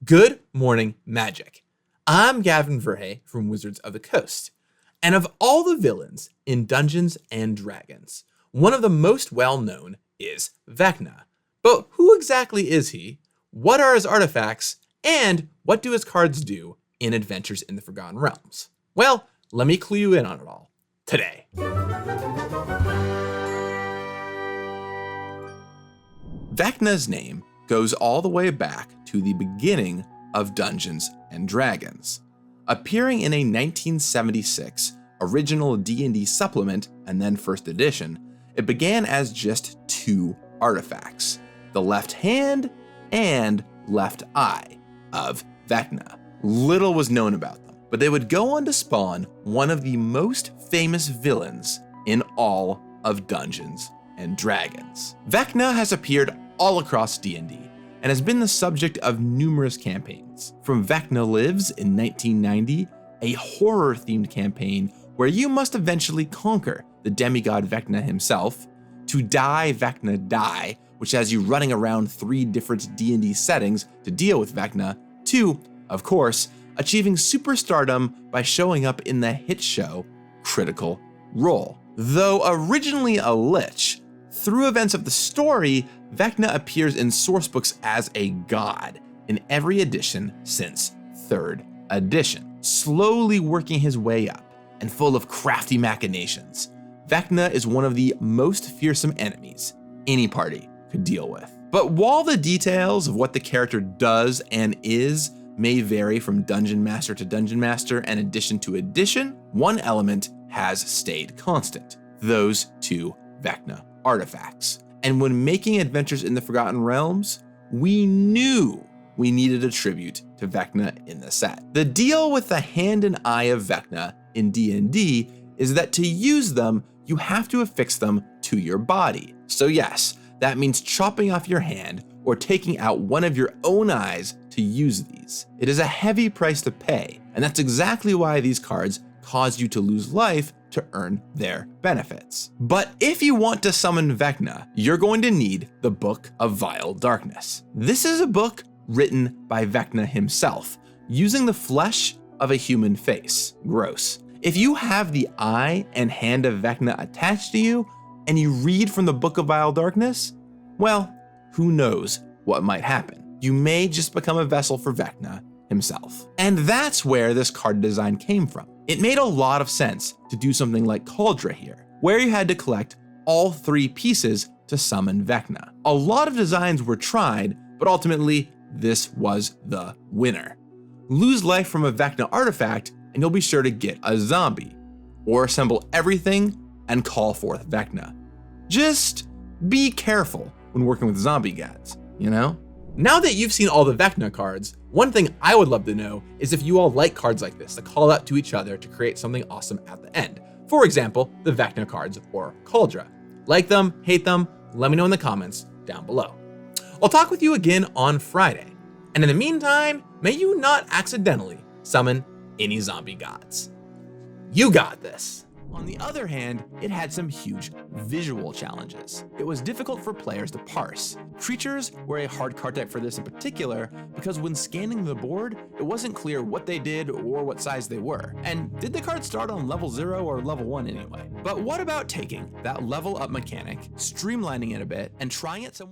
Good morning, Magic. I'm Gavin Verhey from Wizards of the Coast. And of all the villains in Dungeons and Dragons, one of the most well-known is Vecna. But who exactly is he? What are his artifacts? And what do his cards do in Adventures in the Forgotten Realms? Well, let me clue you in on it all today. Vecna's name goes all the way back to the beginning of Dungeons and Dragons. Appearing in a 1976 original D&D supplement and then first edition, it began as just two artifacts, the left hand and left eye of Vecna. Little was known about them, but they would go on to spawn one of the most famous villains in all of Dungeons and Dragons. Vecna has appeared all across D&D and has been the subject of numerous campaigns. From Vecna Lives in 1990, a horror-themed campaign where you must eventually conquer the demigod Vecna himself, to Die Vecna Die, which has you running around 3 different D&D settings to deal with Vecna, to, of course, achieving superstardom by showing up in the hit show Critical Role. Though originally a lich, through events of the story, Vecna appears in sourcebooks as a god in every edition since 3rd edition, slowly working his way up and full of crafty machinations. Vecna is one of the most fearsome enemies any party could deal with. But while the details of what the character does and is may vary from dungeon master to dungeon master and edition to edition, one element has stayed constant: those 2 Vecna artifacts. And when making Adventures in the Forgotten Realms, we knew we needed a tribute to Vecna in the set. The deal with the hand and eye of Vecna in D&D is that to use them, you have to affix them to your body. So yes, that means chopping off your hand or taking out one of your own eyes to use these. It is a heavy price to pay, and that's exactly why these cards cause you to lose life to earn their benefits. But if you want to summon Vecna, you're going to need the Book of Vile Darkness. This is a book written by Vecna himself, using the flesh of a human face. Gross. If you have the eye and hand of Vecna attached to you, and you read from the Book of Vile Darkness, well, who knows what might happen. You may just become a vessel for Vecna himself. And that's where this card design came from. It made a lot of sense to do something like Cauldra here, where you had to collect all 3 pieces to summon Vecna. A lot of designs were tried, but ultimately this was the winner. Lose life from a Vecna artifact and you'll be sure to get a zombie, or assemble everything and call forth Vecna. Just be careful when working with zombie gods, you know? Now that you've seen all the Vecna cards, one thing I would love to know is if you all like cards like this that call out to each other to create something awesome at the end. For example, the Vecna cards or Cauldra. Like them, hate them, let me know in the comments down below. I'll talk with you again on Friday. And in the meantime, may you not accidentally summon any zombie gods. You got this. On the other hand, it had some huge visual challenges. It was difficult for players to parse. Creatures were a hard card type for this in particular because when scanning the board, it wasn't clear what they did or what size they were. And did the card start on level 0 or level 1 anyway? But what about taking that level up mechanic, streamlining it a bit, and trying it somewhere